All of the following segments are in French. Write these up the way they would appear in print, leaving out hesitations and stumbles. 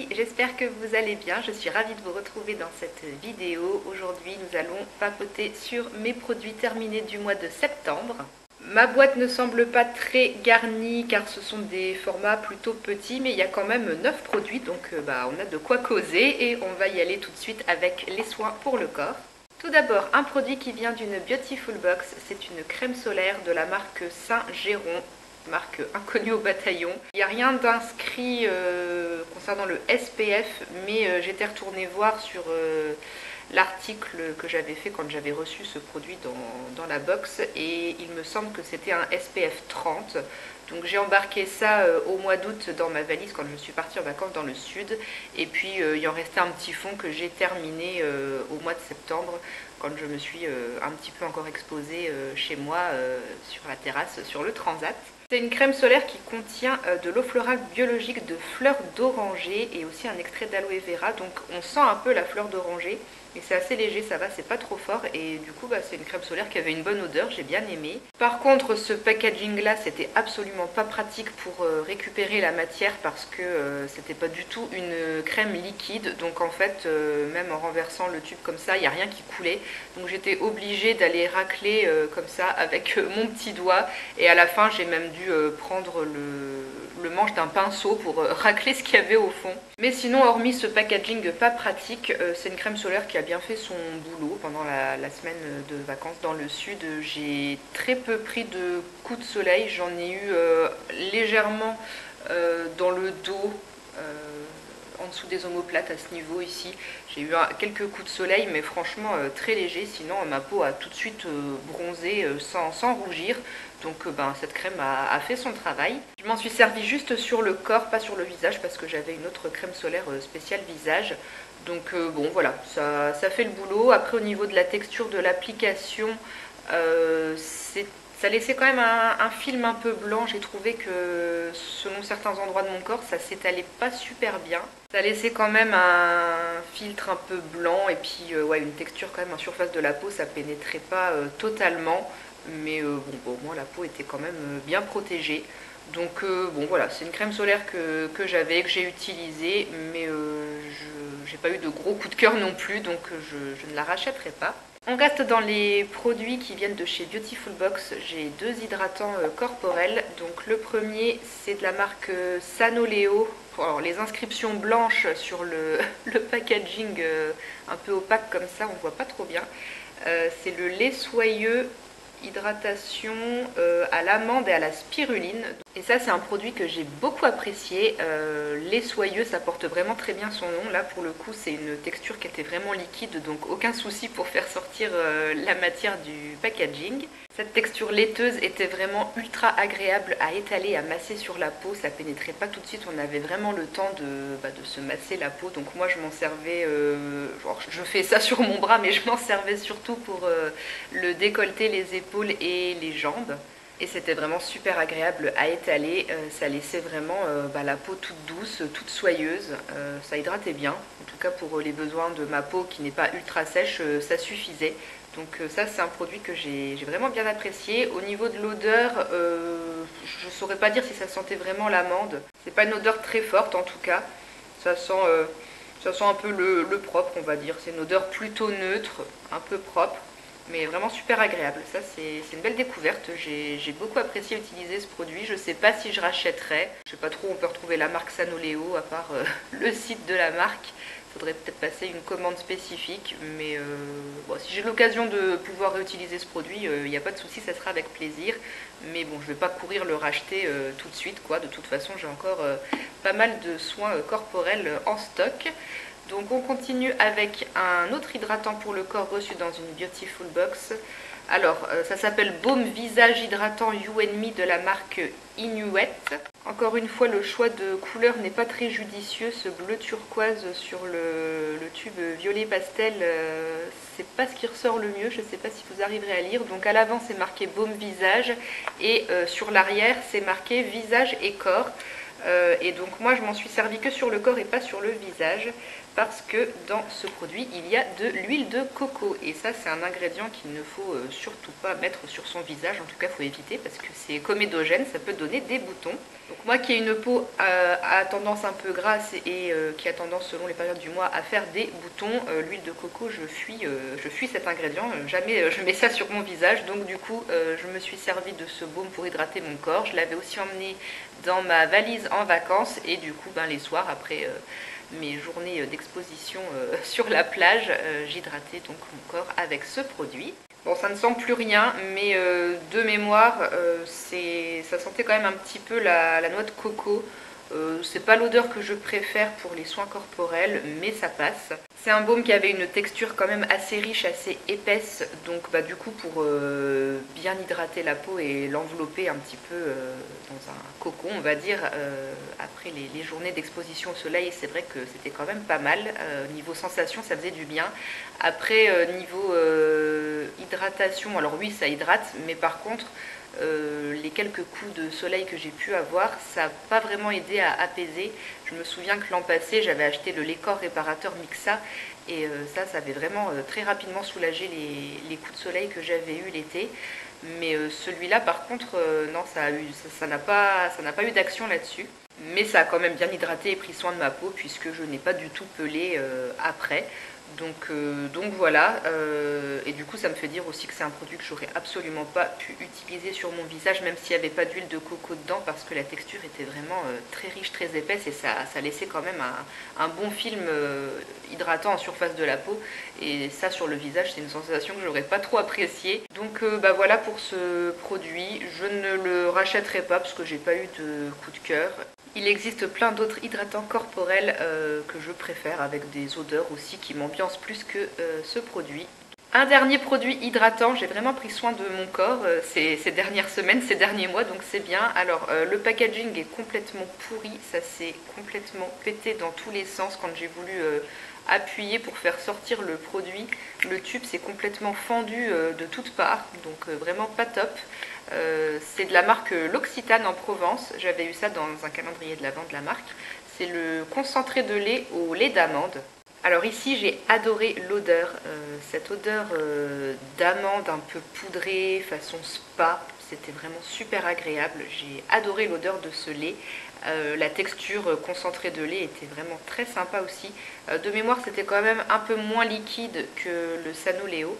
amis, j'espère que vous allez bien. Je suis ravie de vous retrouver dans cette vidéo. Aujourd'hui, nous allons papoter sur mes produits terminés du mois de septembre. Ma boîte ne semble pas très garnie car ce sont des formats plutôt petits, mais il y a quand même 9 produits, donc on a de quoi causer et on va y aller tout de suite avec les soins pour le corps. Tout d'abord, un produit qui vient d'une Beautiful Box, c'est une crème solaire de la marque Saint-Géron, marque inconnue au bataillon. Il n'y a rien d'inscrit concernant le SPF, mais j'étais retournée voir sur l'article que j'avais fait quand j'avais reçu ce produit dans la box et il me semble que c'était un SPF 30. Donc j'ai embarqué ça au mois d'août dans ma valise quand je suis partie en vacances dans le sud. Et puis il en restait un petit fond que j'ai terminé au mois de septembre quand je me suis un petit peu encore exposée chez moi sur la terrasse, sur le transat. C'est une crème solaire qui contient de l'eau florale biologique de fleurs d'oranger et aussi un extrait d'aloe vera. Donc on sent un peu la fleur d'oranger. Mais c'est assez léger, ça va, c'est pas trop fort. Et du coup, c'est une crème solaire qui avait une bonne odeur, j'ai bien aimé. Par contre, ce packaging-là, c'était absolument pas pratique pour récupérer la matière parce que c'était pas du tout une crème liquide. Donc en fait, même en renversant le tube comme ça, il n'y a rien qui coulait. Donc j'étais obligée d'aller racler comme ça avec mon petit doigt. Et à la fin, j'ai même dû prendre le manche d'un pinceau pour racler ce qu'il y avait au fond. Mais sinon, hormis ce packaging pas pratique, c'est une crème solaire qui a bien fait son boulot pendant la semaine de vacances dans le sud. J'ai très peu pris de coups de soleil, j'en ai eu légèrement dans le dos, en dessous des omoplates à ce niveau ici. J'ai eu quelques coups de soleil, mais franchement très léger, sinon ma peau a tout de suite bronzé sans rougir. Donc cette crème a fait son travail. Je m'en suis servie juste sur le corps, pas sur le visage, parce que j'avais une autre crème solaire spéciale visage. Donc bon voilà, ça fait le boulot. Après au niveau de la texture de l'application, ça laissait quand même un film un peu blanc. J'ai trouvé que selon certains endroits de mon corps, ça s'étalait pas super bien. Ça laissait quand même un filtre un peu blanc et puis ouais, une texture quand même en surface de la peau, ça pénétrait pas totalement. Mais bon, moi la peau était quand même bien protégée. Donc bon voilà, c'est une crème solaire que j'avais, que j'ai utilisée, mais j'ai pas eu de gros coup de cœur non plus, donc je ne la rachèterai pas. On reste dans les produits qui viennent de chez Beautiful Box. J'ai deux hydratants corporels. Donc le premier, c'est de la marque Sanoleo. Alors, les inscriptions blanches sur le packaging un peu opaque comme ça, on voit pas trop bien. C'est le lait soyeux hydratation à l'amande et à la spiruline. Et ça, c'est un produit que j'ai beaucoup apprécié. Lait soyeux, ça porte vraiment très bien son nom. Là, pour le coup, c'est une texture qui était vraiment liquide, donc aucun souci pour faire sortir la matière du packaging. Cette texture laiteuse était vraiment ultra agréable à étaler, à masser sur la peau. Ça pénétrait pas tout de suite, on avait vraiment le temps de se masser la peau. Donc moi, je m'en servais, genre, je fais ça sur mon bras, mais je m'en servais surtout pour le décolleté, les épaules et les jambes. Et c'était vraiment super agréable à étaler, ça laissait vraiment la peau toute douce, toute soyeuse, ça hydratait bien. En tout cas pour les besoins de ma peau qui n'est pas ultra sèche, ça suffisait. Donc ça c'est un produit que j'ai vraiment bien apprécié. Au niveau de l'odeur, je ne saurais pas dire si ça sentait vraiment l'amande. C'est pas une odeur très forte en tout cas, ça sent un peu le propre on va dire. C'est une odeur plutôt neutre, un peu propre. Mais vraiment super agréable, ça c'est une belle découverte, j'ai beaucoup apprécié utiliser ce produit, je sais pas si je rachèterai, je sais pas trop où on peut retrouver la marque Sanoleo à part le site de la marque, faudrait peut-être passer une commande spécifique, mais bon, si j'ai l'occasion de pouvoir réutiliser ce produit, il n'y a pas de souci, ça sera avec plaisir, mais bon je vais pas courir le racheter tout de suite quoi, de toute façon j'ai encore pas mal de soins corporels en stock. Donc on continue avec un autre hydratant pour le corps reçu dans une Beautiful Box. Alors ça s'appelle Baume Visage Hydratant You and Me de la marque Inuit. Encore une fois le choix de couleur n'est pas très judicieux. Ce bleu turquoise sur le tube violet pastel, c'est pas ce qui ressort le mieux. Je ne sais pas si vous arriverez à lire. Donc à l'avant c'est marqué Baume Visage et sur l'arrière c'est marqué Visage et Corps. Et donc moi je m'en suis servi que sur le corps et pas sur le visage parce que dans ce produit il y a de l'huile de coco et ça c'est un ingrédient qu'il ne faut surtout pas mettre sur son visage, en tout cas il faut éviter parce que c'est comédogène, ça peut donner des boutons. Donc moi qui ai une peau à tendance un peu grasse et qui a tendance selon les périodes du mois à faire des boutons, l'huile de coco je fuis cet ingrédient, jamais je mets ça sur mon visage, donc du coup je me suis servi de ce baume pour hydrater mon corps. Je l'avais aussi emmené dans ma valise en vacances et du coup les soirs après mes journées d'exposition sur la plage, j'hydratais donc mon corps avec ce produit. Bon, ça ne sent plus rien, mais de mémoire, ça sentait quand même un petit peu la noix de coco. C'est pas l'odeur que je préfère pour les soins corporels, mais ça passe. C'est un baume qui avait une texture quand même assez riche, assez épaisse, donc du coup pour bien hydrater la peau et l'envelopper un petit peu dans un cocon, on va dire, après les journées d'exposition au soleil, c'est vrai que c'était quand même pas mal. Niveau sensation, ça faisait du bien. Après, niveau hydratation, alors oui, ça hydrate, mais par contre, les quelques coups de soleil que j'ai pu avoir, ça n'a pas vraiment aidé à apaiser. Je me souviens que l'an passé, j'avais acheté le Lecor réparateur Mixa et ça avait vraiment très rapidement soulagé les coups de soleil que j'avais eu l'été. Mais celui-là, par contre, non, ça n'a pas eu d'action là-dessus. Mais ça a quand même bien hydraté et pris soin de ma peau puisque je n'ai pas du tout pelé après. Donc voilà, et du coup ça me fait dire aussi que c'est un produit que j'aurais absolument pas pu utiliser sur mon visage même s'il n'y avait pas d'huile de coco dedans parce que la texture était vraiment très riche, très épaisse et ça laissait quand même un bon film hydratant en surface de la peau et ça sur le visage c'est une sensation que j'aurais pas trop appréciée. Donc voilà pour ce produit, je ne le rachèterai pas parce que j'ai pas eu de coup de cœur. Il existe plein d'autres hydratants corporels que je préfère avec des odeurs aussi qui m'ambiancent plus que ce produit. Un dernier produit hydratant, j'ai vraiment pris soin de mon corps ces dernières semaines, ces derniers mois, donc c'est bien. Alors le packaging est complètement pourri, ça s'est complètement pété dans tous les sens quand j'ai voulu appuyer pour faire sortir le produit. Le tube s'est complètement fendu de toutes parts, donc vraiment pas top. C'est de la marque L'Occitane en Provence, j'avais eu ça dans un calendrier de l'Avent de la marque. C'est le concentré de lait au lait d'amande. Alors ici j'ai adoré l'odeur, cette odeur d'amande un peu poudrée, façon spa, c'était vraiment super agréable. J'ai adoré l'odeur de ce lait. La texture concentrée de lait était vraiment très sympa aussi. De mémoire c'était quand même un peu moins liquide que le Sanoleo.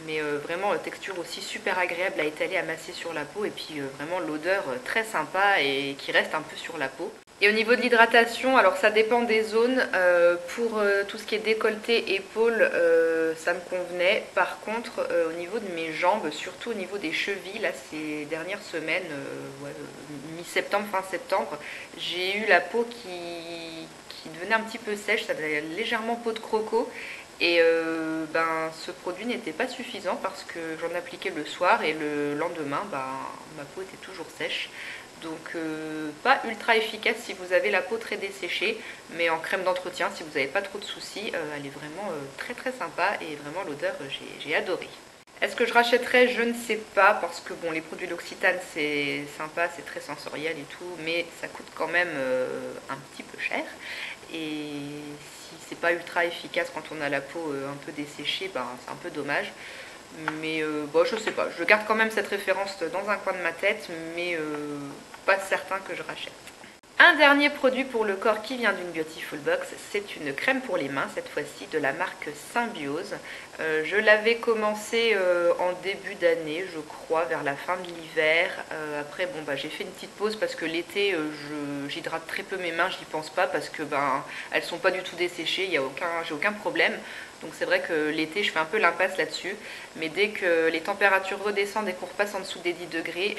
Mais vraiment texture aussi super agréable à étaler, à masser sur la peau et puis vraiment l'odeur très sympa et qui reste un peu sur la peau. Et au niveau de l'hydratation, alors ça dépend des zones. Pour tout ce qui est décolleté, épaules, ça me convenait. Par contre, au niveau de mes jambes, surtout au niveau des chevilles, là ces dernières semaines, mi-septembre, fin septembre, j'ai eu la peau qui devenait un petit peu sèche, ça avait légèrement peau de croco. Et ce produit n'était pas suffisant parce que j'en appliquais le soir et le lendemain, ma peau était toujours sèche. Donc pas ultra efficace si vous avez la peau très desséchée, mais en crème d'entretien, si vous n'avez pas trop de soucis, elle est vraiment très très sympa et vraiment l'odeur, j'ai adoré. Est-ce que je rachèterais? Je ne sais pas parce que bon, les produits d'Occitane c'est sympa, c'est très sensoriel et tout, mais ça coûte quand même un petit peu cher. Et si c'est pas ultra efficace quand on a la peau un peu desséchée, c'est un peu dommage. Mais je sais pas, je garde quand même cette référence dans un coin de ma tête, mais pas certain que je rachète. Un dernier produit pour le corps qui vient d'une Beautiful Box, c'est une crème pour les mains, cette fois-ci de la marque Symbiose. Je l'avais commencé en début d'année, je crois, vers la fin de l'hiver. Après, j'ai fait une petite pause parce que l'été, j'hydrate très peu mes mains, j'y pense pas parce que elles sont pas du tout desséchées, j'ai aucun problème. Donc c'est vrai que l'été, je fais un peu l'impasse là-dessus. Mais dès que les températures redescendent et qu'on repasse en dessous des 10 degrés,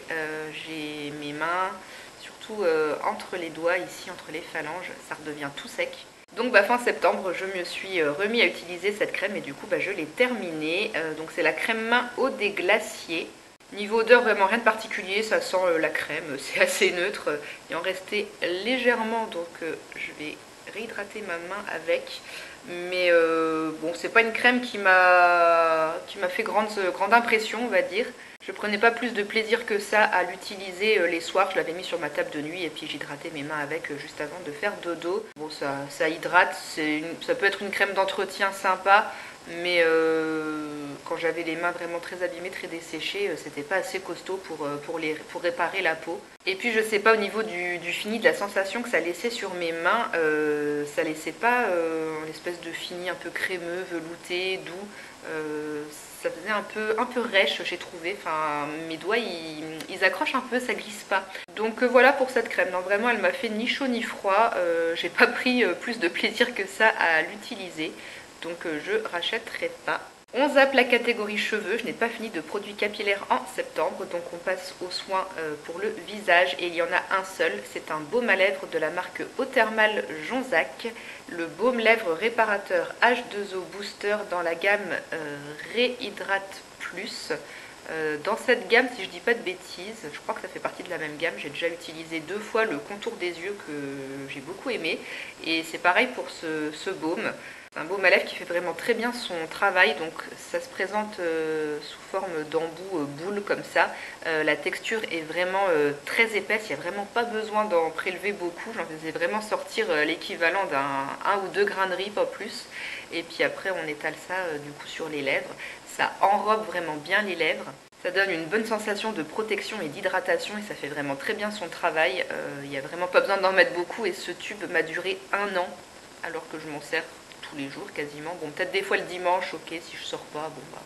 j'ai mes mains, surtout entre les doigts, ici, entre les phalanges, ça redevient tout sec. Donc fin septembre, je me suis remis à utiliser cette crème et du coup je l'ai terminée. Donc c'est la crème main eau des glaciers. Niveau odeur, vraiment rien de particulier, ça sent la crème, c'est assez neutre. Il en restait légèrement, donc je vais réhydrater ma main avec. Mais bon, c'est pas une crème qui m'a fait grande impression, on va dire. Je prenais pas plus de plaisir que ça à l'utiliser les soirs. Je l'avais mis sur ma table de nuit et puis j'hydratais mes mains avec juste avant de faire dodo. Bon, ça hydrate, ça peut être une crème d'entretien sympa, mais quand j'avais les mains vraiment très abîmées, très desséchées, c'était pas assez costaud pour réparer la peau. Et puis je sais pas, au niveau du fini, de la sensation que ça laissait sur mes mains, ça laissait pas l'espèce de fini un peu crémeux, velouté, doux. Ça faisait un peu rêche, j'ai trouvé. Enfin, mes doigts, ils accrochent un peu, ça glisse pas. Donc voilà pour cette crème. Non, vraiment, elle m'a fait ni chaud ni froid. J'ai pas pris plus de plaisir que ça à l'utiliser. Donc je rachèterai pas. On zappe la catégorie cheveux. Je n'ai pas fini de produits capillaires en septembre. Donc on passe aux soins pour le visage. Et il y en a un seul. C'est un baume à lèvres de la marque Eau Thermale Jonzac. Le baume lèvres réparateur H2O Booster dans la gamme Réhydrate Plus. Dans cette gamme, si je dis pas de bêtises, je crois que ça fait partie de la même gamme. J'ai déjà utilisé 2 fois le contour des yeux que j'ai beaucoup aimé. Et c'est pareil pour ce baume. C'est un baume à lèvres qui fait vraiment très bien son travail. Donc ça se présente sous forme d'embout boule comme ça. La texture est vraiment très épaisse. Il n'y a vraiment pas besoin d'en prélever beaucoup. J'en faisais vraiment sortir l'équivalent d'un ou deux grains de riz, pas plus. Et puis après on étale ça du coup sur les lèvres. Ça enrobe vraiment bien les lèvres. Ça donne une bonne sensation de protection et d'hydratation et ça fait vraiment très bien son travail. Il n'y a vraiment pas besoin d'en mettre beaucoup et ce tube m'a duré 1 an alors que je m'en sers tous les jours quasiment. Bon, peut-être des fois le dimanche, ok, si je sors pas, bon bah,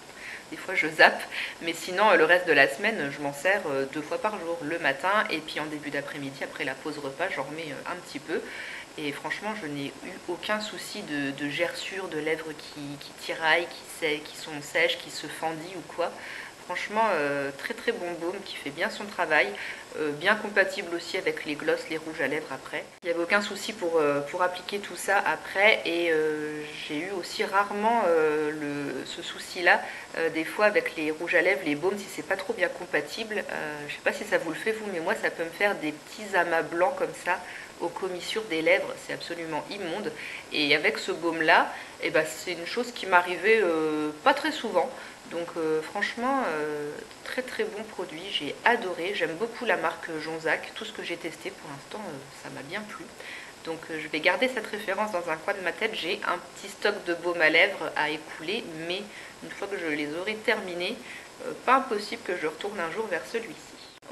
des fois je zappe. Mais sinon, le reste de la semaine, je m'en sers 2 fois par jour, le matin et puis en début d'après-midi, après la pause repas, j'en remets un petit peu. Et franchement, je n'ai eu aucun souci de gerçure, de lèvres qui tiraillent, qui sont sèches, qui se fendillent ou quoi. Franchement, très très bon baume qui fait bien son travail, bien compatible aussi avec les glosses, les rouges à lèvres après. Il n'y avait aucun souci pour appliquer tout ça après et j'ai eu aussi rarement ce souci-là. Des fois avec les rouges à lèvres, les baumes, si c'est pas trop bien compatible, je sais pas si ça vous le fait vous, mais moi ça peut me faire des petits amas blancs comme ça aux commissures des lèvres, c'est absolument immonde. Et avec ce baume-là, eh ben, c'est une chose qui m'arrivait pas très souvent. Donc franchement, très très bon produit, j'ai adoré, j'aime beaucoup la marque Jonzac, tout ce que j'ai testé pour l'instant, ça m'a bien plu. Donc je vais garder cette référence dans un coin de ma tête, j'ai un petit stock de baume à lèvres à écouler, mais une fois que je les aurai terminés, pas impossible que je retourne un jour vers celui-ci.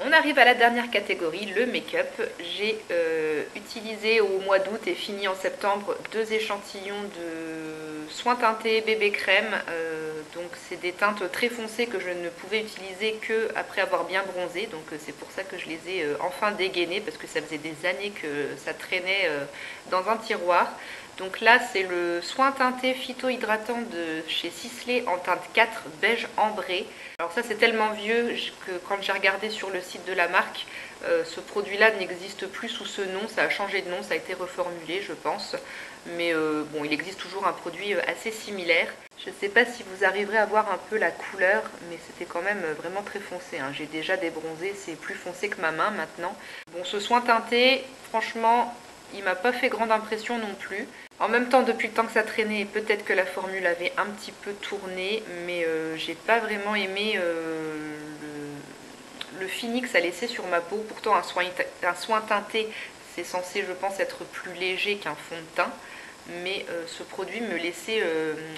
On arrive à la dernière catégorie, le make-up. J'ai utilisé au mois d'août et fini en septembre 2 échantillons de soins teintés bébé crème. Donc c'est des teintes très foncées que je ne pouvais utiliser que après avoir bien bronzé. Donc c'est pour ça que je les ai enfin dégainées parce que ça faisait des années que ça traînait dans un tiroir. Donc là, c'est le soin teinté phyto-hydratant de chez Sisley en teinte 4 beige ambré. Alors ça, c'est tellement vieux que quand j'ai regardé sur le site de la marque, ce produit-là n'existe plus sous ce nom. Ça a changé de nom, ça a été reformulé, je pense. Mais bon, il existe toujours un produit assez similaire. Je ne sais pas si vous arriverez à voir un peu la couleur, mais c'était quand même vraiment très foncé, hein. J'ai déjà débronzé, c'est plus foncé que ma main maintenant. Bon, ce soin teinté, franchement, il m'a pas fait grande impression non plus. En même temps, depuis le temps que ça traînait, peut-être que la formule avait un petit peu tourné, mais j'ai pas vraiment aimé le fini que ça laissait sur ma peau. Pourtant, un soin teinté, c'est censé, je pense, être plus léger qu'un fond de teint. Mais ce produit me laissait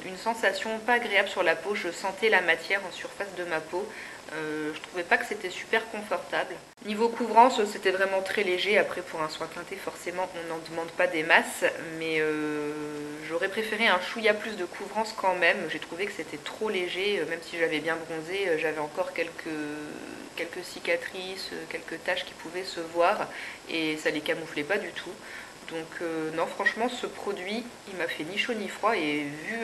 une sensation pas agréable sur la peau. Je sentais la matière en surface de ma peau. Je trouvais pas que c'était super confortable. Niveau couvrance, c'était vraiment très léger. Après, pour un soin teinté, forcément, on n'en demande pas des masses. Mais j'aurais préféré un chouïa plus de couvrance quand même. J'ai trouvé que c'était trop léger. Même si j'avais bien bronzé, j'avais encore quelques cicatrices, quelques taches qui pouvaient se voir. Et ça les camouflait pas du tout. Donc non, franchement, ce produit, il m'a fait ni chaud ni froid. Et vu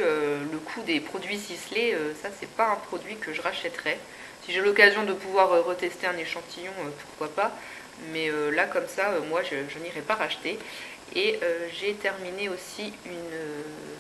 le coût des produits Sisley, ça, c'est pas un produit que je rachèterais. Si j'ai l'occasion de pouvoir retester un échantillon, pourquoi pas. Mais là, comme ça, moi, je n'irai pas racheter. Et j'ai terminé aussi une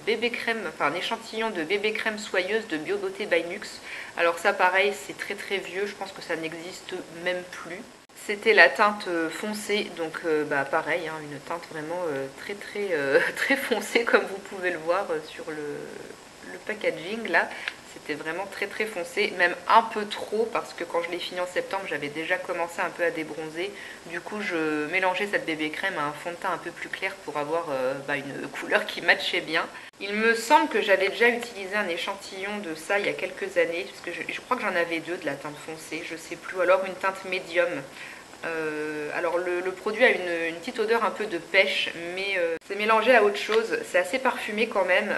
bébé crème, enfin un échantillon de bébé crème soyeuse de Bio Beauté by Nux. Alors ça, pareil, c'est très très vieux. Je pense que ça n'existe même plus. C'était la teinte foncée, donc bah, pareil, hein, une teinte vraiment très foncée comme vous pouvez le voir sur le packaging là. C'était vraiment très foncé, même un peu trop parce que quand je l'ai fini en septembre, j'avais déjà commencé un peu à débronzer. Du coup, je mélangeais cette bébé crème à un fond de teint un peu plus clair pour avoir bah, une couleur qui matchait bien. Il me semble que j'avais déjà utilisé un échantillon de ça il y a quelques années, parce que je crois que j'en avais deux de la teinte foncée, je sais plus, ou alors une teinte médium. Alors le produit a une petite odeur un peu de pêche, mais c'est mélangé à autre chose. C'est assez parfumé quand même.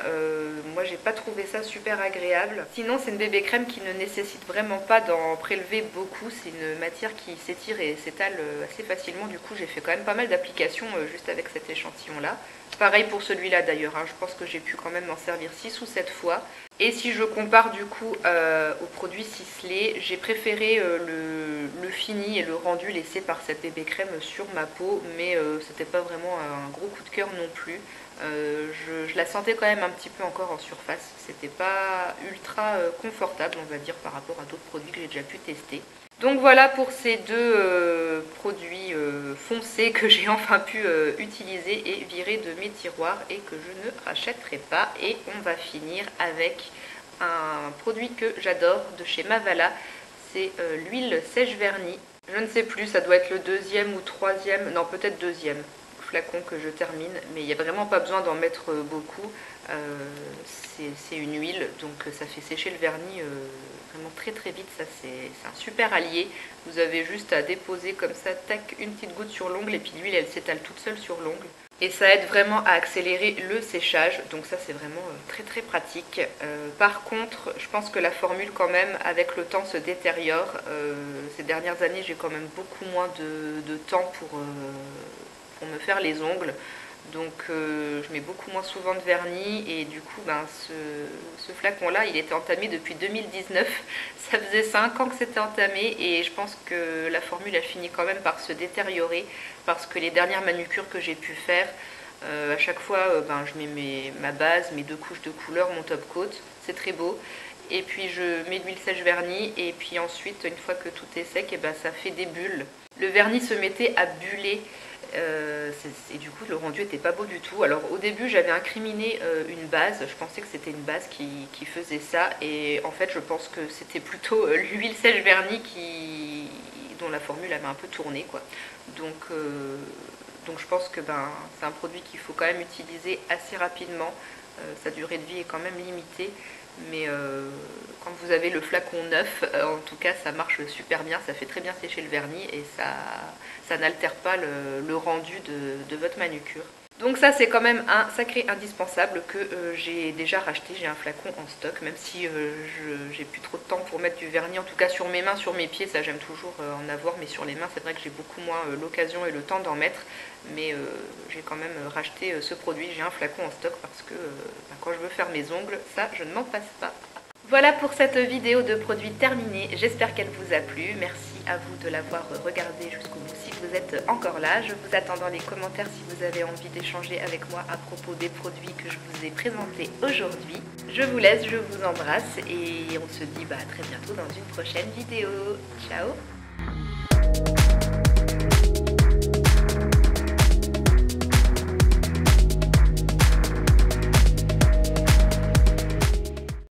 Moi j'ai pas trouvé ça super agréable. Sinon c'est une bébé crème qui ne nécessite vraiment pas d'en prélever beaucoup. C'est une matière qui s'étire et s'étale assez facilement. Du coup j'ai fait quand même pas mal d'applications juste avec cet échantillon là. Pareil pour celui-là d'ailleurs, hein. Je pense que j'ai pu quand même m'en servir 6 ou 7 fois. Et si je compare du coup au produit Sisley, j'ai préféré le fini et le rendu laissé par cette bébé crème sur ma peau, mais c'était pas vraiment un gros coup de cœur non plus. Je la sentais quand même un petit peu encore en surface, c'était pas ultra confortable on va dire par rapport à d'autres produits que j'ai déjà pu tester. Donc voilà pour ces deux produits foncés que j'ai enfin pu utiliser et virer de mes tiroirs et que je ne rachèterai pas. Et on va finir avec un produit que j'adore de chez Mavala, c'est l'huile sèche-vernis. Je ne sais plus, ça doit être le deuxième ou troisième, non peut-être deuxième flacon que je termine, mais il n'y a vraiment pas besoin d'en mettre beaucoup. C'est une huile, donc ça fait sécher le vernis vraiment très vite, ça c'est un super allié. Vous avez juste à déposer comme ça, tac, une petite goutte sur l'ongle et puis l'huile elle s'étale toute seule sur l'ongle. Et ça aide vraiment à accélérer le séchage, donc ça c'est vraiment très pratique. Par contre, je pense que la formule quand même avec le temps se détériore. Ces dernières années j'ai quand même beaucoup moins de temps pour me faire les ongles. Donc je mets beaucoup moins souvent de vernis et du coup ben, ce flacon là il était entamé depuis 2019. Ça faisait 5 ans que c'était entamé et je pense que la formule a fini quand même par se détériorer parce que les dernières manucures que j'ai pu faire, à chaque fois ben, je mets ma base, mes 2 couches de couleur, mon top coat, c'est très beau. Et puis je mets de l'huile sèche vernis et puis ensuite une fois que tout est sec, et ben, ça fait des bulles. Le vernis se mettait à buller. Et du coup le rendu était pas beau du tout. Alors au début j'avais incriminé une base, je pensais que c'était une base qui faisait ça et en fait je pense que c'était plutôt l'huile sèche vernis dont la formule avait un peu tourné quoi. Donc je pense que ben, c'est un produit qu'il faut quand même utiliser assez rapidement. Sa durée de vie est quand même limitée. Mais quand vous avez le flacon neuf, en tout cas ça marche super bien, ça fait très bien sécher le vernis et ça n'altère pas le rendu de votre manucure. Donc ça c'est quand même un sacré indispensable que j'ai déjà racheté, j'ai un flacon en stock, même si j'ai plus trop de temps pour mettre du vernis, en tout cas sur mes mains, sur mes pieds, ça j'aime toujours en avoir, mais sur les mains c'est vrai que j'ai beaucoup moins l'occasion et le temps d'en mettre, mais j'ai quand même racheté ce produit, j'ai un flacon en stock parce que quand je veux faire mes ongles, ça je ne m'en passe pas. Voilà pour cette vidéo de produits terminée, j'espère qu'elle vous a plu, merci à vous de l'avoir regardée jusqu'au bout si vous êtes encore là. Je vous attends dans les commentaires si vous avez envie d'échanger avec moi à propos des produits que je vous ai présentés aujourd'hui. Je vous laisse, je vous embrasse et on se dit à très bientôt dans une prochaine vidéo. Ciao!